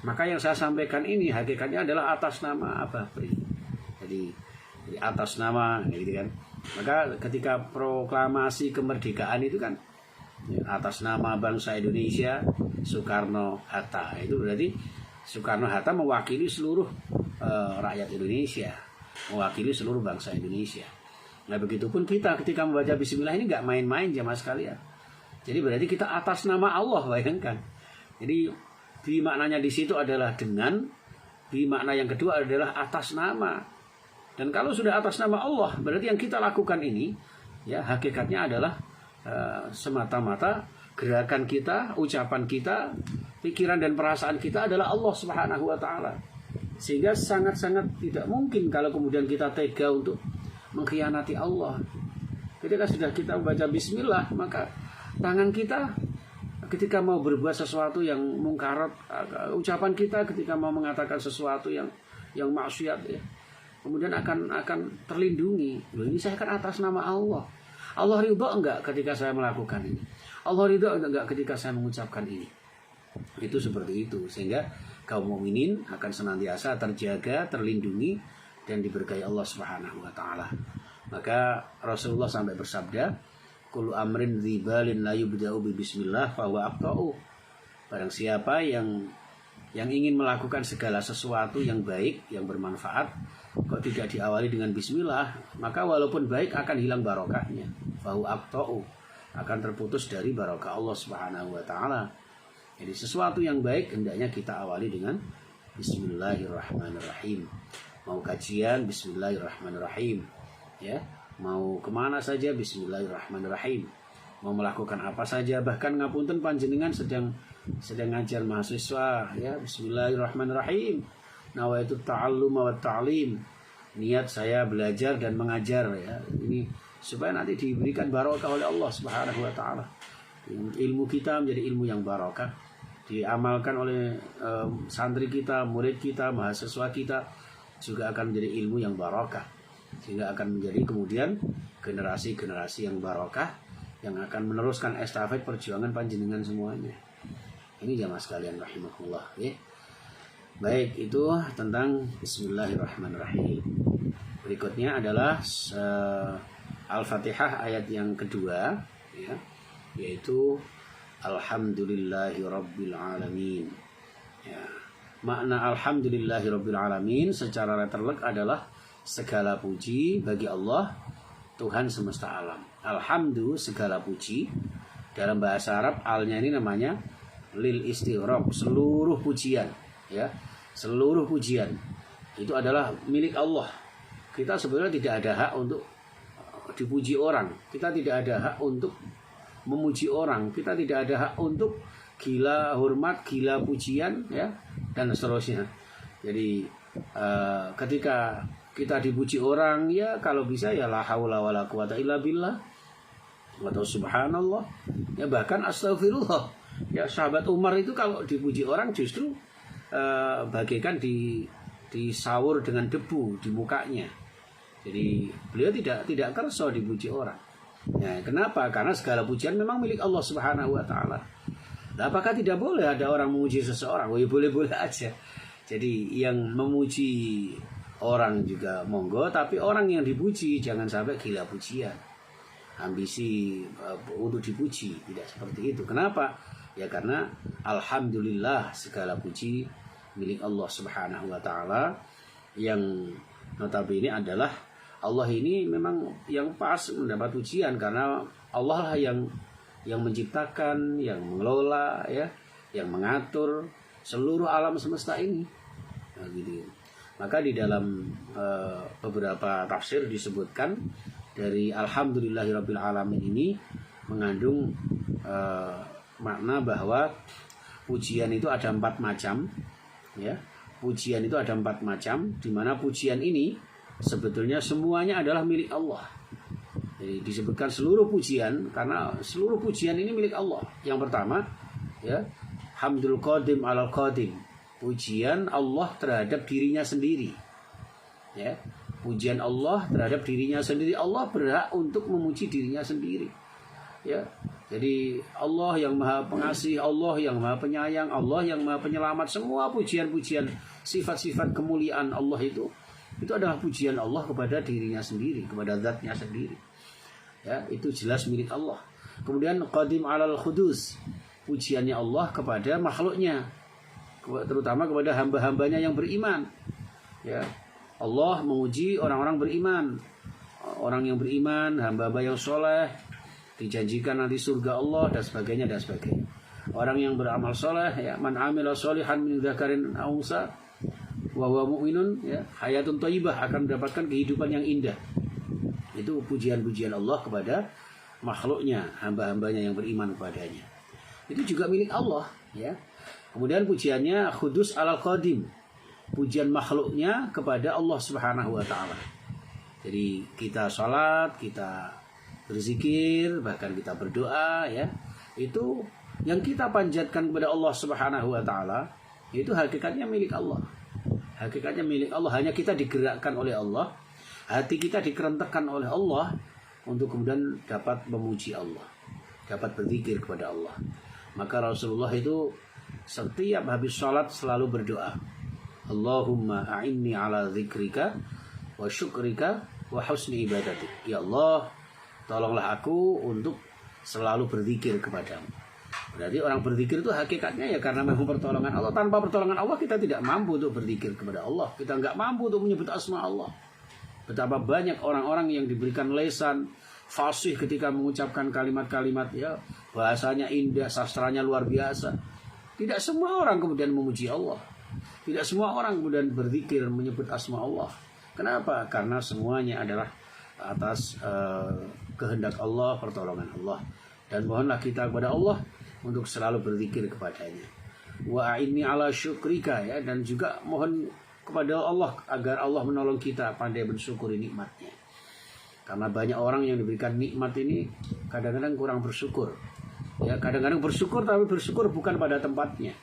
A: maka yang saya sampaikan ini hakikatnya adalah atas nama Abapri. Jadi atas nama, gitu kan. Maka ketika proklamasi kemerdekaan itu kan atas nama bangsa Indonesia Soekarno-Hatta, itu berarti Soekarno-Hatta mewakili seluruh rakyat Indonesia, mewakili seluruh bangsa Indonesia. Nah begitupun kita ketika membaca bismillah ini nggak main-main jemaah sekalian. Jadi berarti kita atas nama Allah, bayangkan. Jadi bi maknanya di situ adalah dengan, bi makna yang kedua adalah atas nama. Dan kalau sudah atas nama Allah, berarti yang kita lakukan ini, ya, hakikatnya adalah semata-mata gerakan kita, ucapan kita, pikiran dan perasaan kita adalah Allah Subhanahu wa taala. Sehingga sangat-sangat tidak mungkin kalau kemudian kita tega untuk mengkhianati Allah. Ketika sudah kita membaca bismillah, maka tangan kita ketika mau berbuat sesuatu yang mungkarat, ucapan kita ketika mau mengatakan sesuatu yang maksiat, ya, kemudian akan terlindungi. Loh, ini saya kan atas nama Allah. Allah ridho enggak ketika saya melakukan ini? Allah ridho enggak ketika saya mengucapkan ini? Itu seperti itu. Sehingga kaum mukminin akan senantiasa terjaga, terlindungi, dan diberkahi Allah Subhanahu wa taala. Maka Rasulullah sampai bersabda, kullu amrin dzibalin la yubda'u bi bismillah fa huwa aqta'u. Barang siapa yang ingin melakukan segala sesuatu yang baik, yang bermanfaat, kok tidak diawali dengan bismillah, maka walaupun baik akan hilang barokahnya. Fa huwa aqta'u, akan terputus dari barokah Allah Subhanahu wa taala. Jadi sesuatu yang baik hendaknya kita awali dengan bismillahirrahmanirrahim. Mau kajian bismillahirrahmanirrahim, ya, mau kemana saja bismillahirrahmanirrahim, mau melakukan apa saja, bahkan ngapunten panjenengan sedang ngajar mahasiswa ya, bismillahirrahmanirrahim, nawaitu ta'alluma wa ta'lim, niat saya belajar dan mengajar ya, ini supaya nanti diberikan barokah oleh Allah Subhanahu wa taala. Ilmu kita menjadi ilmu yang barokah, diamalkan oleh santri kita, murid kita, mahasiswa kita, juga akan menjadi ilmu yang barokah, sehingga akan menjadi kemudian generasi-generasi yang barokah yang akan meneruskan estafet perjuangan panjenengan semuanya. Ini jamaah sekalian rahimahullah ya. Baik, itu tentang bismillahirrahmanirrahim. Berikutnya adalah Al-Fatihah ayat yang kedua ya, yaitu alhamdulillahirabbil alamin ya. Makna alhamdulillahirabbil alamin secara letterlek adalah segala puji bagi Allah, Tuhan semesta alam. Alhamdu, segala puji. Dalam bahasa Arab alnya ini namanya lil istighraq, seluruh pujian ya. Seluruh pujian itu adalah milik Allah. Kita sebenarnya tidak ada hak untuk dipuji orang. Kita tidak ada hak untuk memuji orang. Kita tidak ada hak untuk gila hormat, gila pujian ya, dan seterusnya. Jadi ketika kita dipuji orang ya, kalau bisa ya la haula wala quwata illa billah, atau subhanallah ya, bahkan astagfirullah ya. Sahabat Umar itu kalau dipuji orang justru bagaikan disawur dengan debu di mukanya. Jadi beliau tidak kerso dipuji orang. Ya, kenapa? Karena segala pujian memang milik Allah Subhanahu wa taala. Nah, apakah tidak boleh ada orang memuji seseorang? Oh, ya boleh-boleh aja. Jadi yang memuji orang juga monggo, tapi orang yang dipuji jangan sampai gila pujian. Ambisi untuk dipuji, tidak seperti itu. Kenapa? Ya karena alhamdulillah segala puji milik Allah Subhanahu wa taala, yang notabene adalah Allah ini memang yang pas mendapat pujian, karena Allah lah yang menciptakan, yang mengelola ya, yang mengatur seluruh alam semesta ini. Nah, gitu. Maka di dalam beberapa tafsir disebutkan dari alhamdulillahirabbil alamin ini mengandung makna bahwa pujian itu ada 4 macam ya. Pujian itu ada 4 macam, di mana pujian ini sebetulnya semuanya adalah milik Allah. Jadi disebutkan seluruh pujian karena seluruh pujian ini milik Allah. Yang pertama ya, hamdul qadim alal qadim, pujian Allah terhadap dirinya sendiri ya. Pujian Allah terhadap dirinya sendiri. Allah berhak untuk memuji dirinya sendiri ya. Jadi Allah yang maha pengasih, Allah yang maha penyayang, Allah yang maha penyelamat, semua pujian-pujian, sifat-sifat kemuliaan Allah itu adalah pujian Allah kepada dirinya sendiri, kepada zatnya sendiri ya. Itu jelas milik Allah. Kemudian qadim alal khudus, pujiannya Allah kepada makhluknya, terutama kepada hamba-hambanya yang beriman ya. Allah memuji orang-orang beriman, orang yang beriman, hamba-hamba yang soleh, dijanjikan nanti surga Allah dan sebagainya dan sebagainya. Orang yang beramal soleh ya, man amila sholihan min dzakarin aw unsa wa huwa mu'minun ya, hayatun thayyibah, akan mendapatkan kehidupan yang indah. Itu pujian-pujian Allah kepada makhluknya, hamba-hambanya yang beriman kepadanya. Itu juga milik Allah ya. Kemudian pujiannya khudus alal qadim, pujian makhluknya kepada Allah Subhanahu wa taala. Jadi kita salat, kita berzikir, bahkan kita berdoa ya, itu yang kita panjatkan kepada Allah Subhanahu wa taala, itu hakikatnya milik Allah. Hakikatnya milik Allah, hanya kita digerakkan oleh Allah, hati kita dikerentekkan oleh Allah untuk kemudian dapat memuji Allah, dapat berzikir kepada Allah. Maka Rasulullah itu setiap habis salat selalu berdoa, Allahumma a'inni ala zikrika wa syukrika wa husni ibadatik. Ya Allah, tolonglah aku untuk selalu berzikir kepadamu. Berarti orang berzikir itu hakikatnya ya karena memang pertolongan Allah. Tanpa pertolongan Allah kita tidak mampu untuk berzikir kepada Allah. Kita nggak mampu untuk menyebut asma Allah. Betapa banyak orang-orang yang diberikan lesan fasih ketika mengucapkan kalimat-kalimat ya, bahasanya indah, sastranya luar biasa. Tidak semua orang kemudian memuji Allah. Tidak semua orang kemudian berzikir menyebut asma Allah. Kenapa? Karena semuanya adalah atas kehendak Allah, pertolongan Allah. dan mohonlah kita kepada Allah untuk selalu berzikir kepadanya. Wa a'inni ala syukrika, ya, dan juga mohon kepada Allah agar Allah menolong kita pandai mensyukuri nikmatnya. Karena banyak orang yang diberikan nikmat ini kadang-kadang kurang bersyukur. Ya, kadang-kadang bersyukur tapi bersyukur bukan pada tempatnya.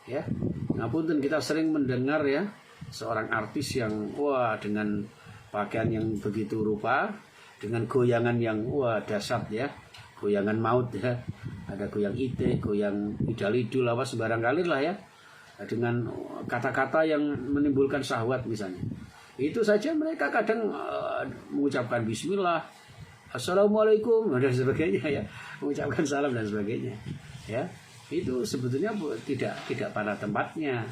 A: Ya. Ngapunten, kita sering mendengar ya seorang artis yang dengan pakaian yang begitu rupa, dengan goyangan yang dahsyat ya. Goyangan maut ya. Ada goyang ite, goyang idal-idul apa sembarang kali lah ya. Dengan kata-kata yang menimbulkan syahwat misalnya. Itu saja mereka kadang mengucapkan bismillah, assalamualaikum dan sebagainya ya, mengucapkan salam dan sebagainya. Ya, itu sebetulnya tidak pada tempatnya.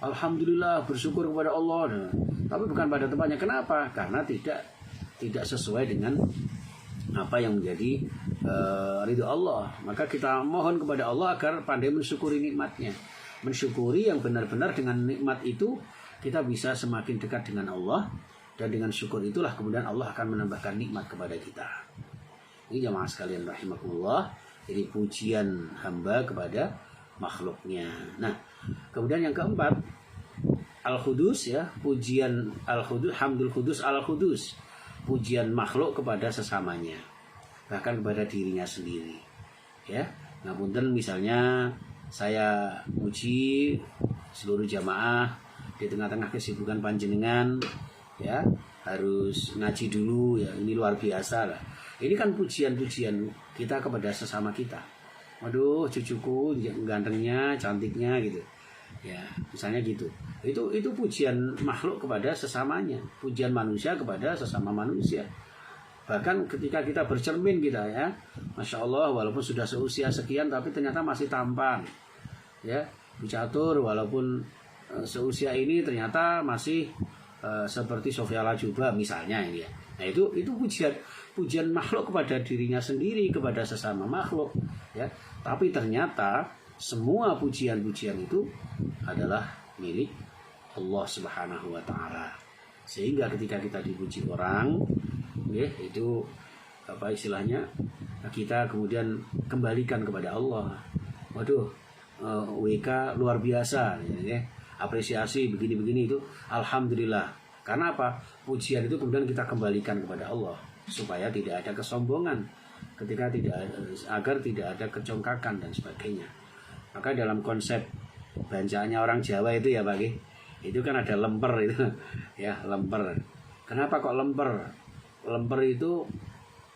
A: Alhamdulillah, bersyukur kepada Allah, tapi bukan pada tempatnya. Kenapa? Karena tidak sesuai dengan apa yang menjadi ridho Allah. Maka kita mohon kepada Allah agar pandai mensyukuri nikmatnya. Mensyukuri yang benar-benar, dengan nikmat itu kita bisa semakin dekat dengan Allah, dan dengan syukur itulah kemudian Allah akan menambahkan nikmat kepada kita. Ini jamaah sekalian rahimakumullah, jadi pujian hamba kepada makhluknya. Nah, kemudian yang keempat, al-khudus ya, pujian al-khudus, hamdul khudus al-khudus, pujian makhluk kepada sesamanya, bahkan kepada dirinya sendiri. Ya, ngapunten misalnya saya muji seluruh jamaah di tengah-tengah kesibukan panjenengan, ya, harus ngaji dulu ya, ini luar biasa lah. Ini kan pujian-pujian kita kepada sesama kita. Waduh, cucuku gantengnya, cantiknya gitu. Ya, misalnya gitu. Itu pujian makhluk kepada sesamanya, pujian manusia kepada sesama manusia. Bahkan ketika kita bercermin kita ya, Masya Allah, walaupun sudah seusia sekian tapi ternyata masih tampan. Ya, bicatur walaupun seusia ini ternyata masih seperti Sofia Lajuba misalnya ini ya. Nah, itu pujian makhluk kepada dirinya sendiri, kepada sesama makhluk ya. Tapi ternyata semua pujian-pujian itu adalah milik Allah Subhanahu wa taala. Sehingga ketika kita dipuji orang, ya, itu apa istilahnya? Kita kemudian kembalikan kepada Allah. Waduh, WK luar biasa ya. Apresiasi begini-begini itu alhamdulillah. Karena apa? Pujian itu kemudian kita kembalikan kepada Allah supaya tidak ada kesombongan, agar tidak ada kecongkakan dan sebagainya. Maka dalam konsep banjaannya orang Jawa itu ya Pak, itu kan ada lemper itu ya, lemper. Kenapa kok lemper? Lemper itu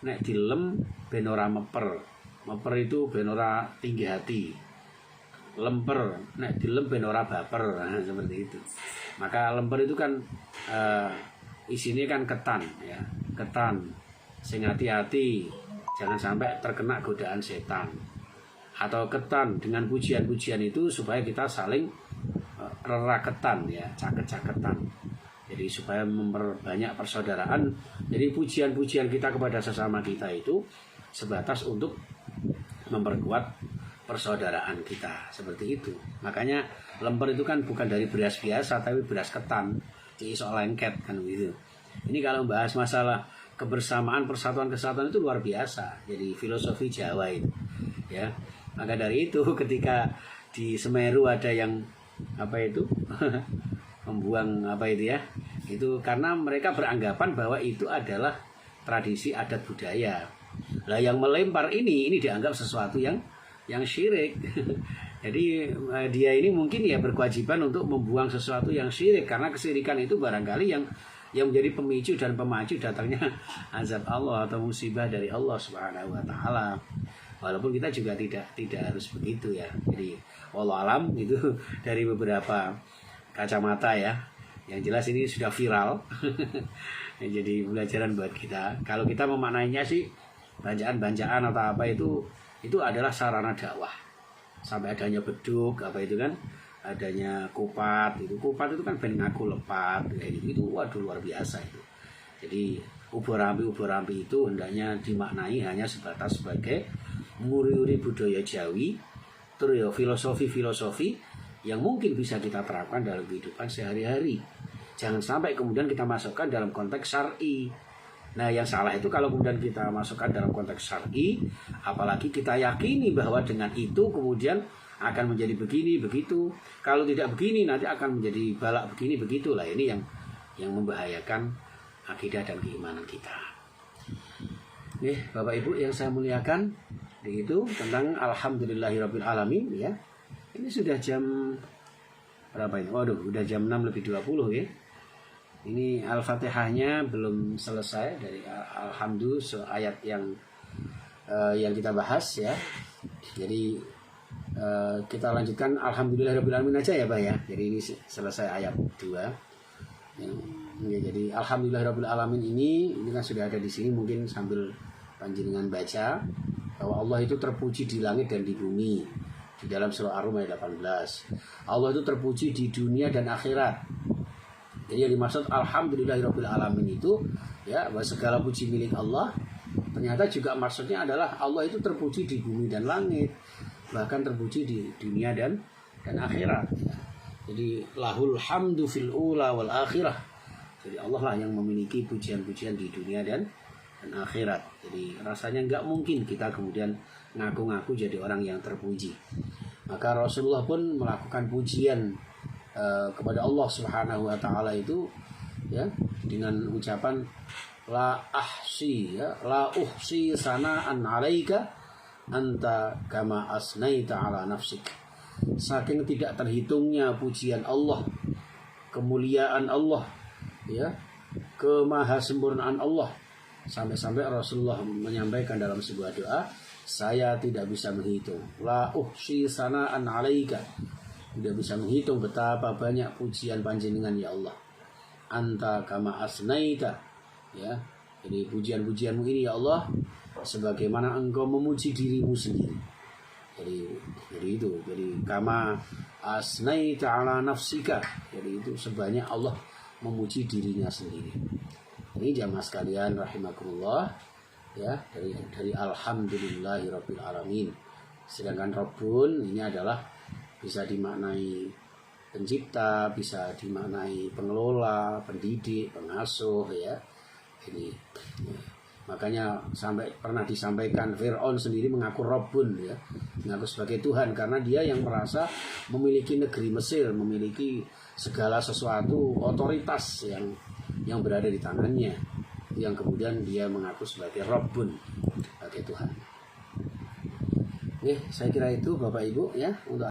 A: nek dilem ben ora meper. Meper itu ben ora tinggi hati. Lemper nek dilem ben ora baper, nah, seperti itu. Maka lemper itu kan isinya kan ketan ya, ketan. Sing hati-hati jangan sampai terkena godaan setan. Atau ketan dengan pujian-pujian itu supaya kita saling reraketan ya, caket-caketan. Jadi supaya memperbanyak persaudaraan. Jadi pujian-pujian kita kepada sesama kita itu sebatas untuk memperkuat persaudaraan kita, seperti itu. Makanya lemper itu kan bukan dari beras biasa tapi beras ketan, iso lengket kan gitu. Ini kalau membahas masalah kebersamaan, persatuan, kesatuan itu luar biasa. Jadi filosofi Jawa itu ya. Maka dari itu ketika di Semeru ada yang apa itu membuang apa itu ya, itu karena mereka beranggapan bahwa itu adalah tradisi adat budaya. Lah yang melempar ini dianggap sesuatu yang syirik. Jadi dia ini mungkin ya berkewajiban untuk membuang sesuatu yang syirik, karena kesyirikan itu barangkali yang menjadi pemicu dan pemacu datangnya azab Allah atau musibah dari Allah Subhanahu wa taala. Walaupun kita juga tidak harus begitu ya. Jadi wallahu alam itu dari beberapa kacamata ya. Yang jelas ini sudah viral. Jadi pelajaran buat kita. Kalau kita memaknainya sih banjaan atau apa itu adalah sarana dakwah. Sampai adanya beduk apa itu kan, adanya kupat itu kan ben ngaku lepat kayak gitu. Itu waduh luar biasa itu. Jadi ubur rampi itu hendaknya dimaknai hanya sebatas sebagai muri-uri budaya Jawi, terus ya filosofi yang mungkin bisa kita terapkan dalam kehidupan sehari-hari. Jangan sampai kemudian kita masukkan dalam konteks syar'i. Nah, yang salah itu kalau kemudian kita masukkan dalam konteks syar'i, apalagi kita yakini bahwa dengan itu kemudian akan menjadi begini begitu. Kalau tidak begini nanti akan menjadi balak begini begitu. Lah ini yang membahayakan akidah dan keimanan kita. Bapak Ibu yang saya muliakan, begitu tentang alhamdulillahirabbil alamin ya. Ini sudah jam berapa ini? Waduh, udah jam 6:20 ya. Ini Al-Fatihahnya belum selesai dari alhamdulillah ayat yang kita bahas ya. Jadi kita lanjutkan alhamdulillahirabbil alamin aja ya, Pak ya. Jadi ini selesai ayat 2. Ya, jadi alhamdulillahirabbil alamin ini kan sudah ada di sini, mungkin sambil panjenengan baca bahwa Allah itu terpuji di langit dan di bumi. Di dalam surah Ar-Rum ayat 18. Allah itu terpuji di dunia dan akhirat. Jadi yang dimaksud alhamdulillahirabbil alamin itu ya, bahwa segala puji milik Allah. Ternyata juga maksudnya adalah Allah itu terpuji di bumi dan langit, bahkan terpuji di dunia dan akhirat. Jadi lahul hamdu fil ula wal akhirah. Jadi Allah lah yang memiliki pujian-pujian di dunia dan akhirat. Jadi rasanya nggak mungkin kita kemudian ngaku-ngaku jadi orang yang terpuji. Maka Rasulullah pun melakukan pujian kepada Allah Subhanahu wa taala itu ya dengan ucapan la ahsi ya, la uhsi sana'an 'alaika anta kama asnaita 'ala nafsik. Saking tidak terhitungnya pujian Allah, kemuliaan Allah ya, kemahasempurnaan Allah, sampai-sampai Rasulullah menyampaikan dalam sebuah doa, saya tidak bisa menghitung. La uhsi sana'an 'alaika. Tidak bisa menghitung betapa banyak pujian panjenengan ya Allah. Anta kama asnaita ya. Jadi pujian-pujianmu ini ya Allah sebagaimana engkau memuji dirimu sendiri. Jadi itu. Jadi kama asnaita ala nafsika. Jadi itu sebanyak Allah memuji dirinya sendiri. Ini jamaah sekalian rahimakumullah ya, dari alhamdulillahirabbil alamin. Sedangkan Rabbun ini adalah bisa dimaknai pencipta, bisa dimaknai pengelola, pendidik, pengasuh ya. Ini ya. Makanya sampai pernah disampaikan Fir'aun sendiri mengaku Rabbun ya, mengaku sebagai Tuhan karena dia yang merasa memiliki negeri Mesir, memiliki segala sesuatu otoritas yang berada di tangannya, yang kemudian dia mengaku sebagai Rabbun, sebagai Tuhan. Saya kira itu Bapak Ibu ya untuk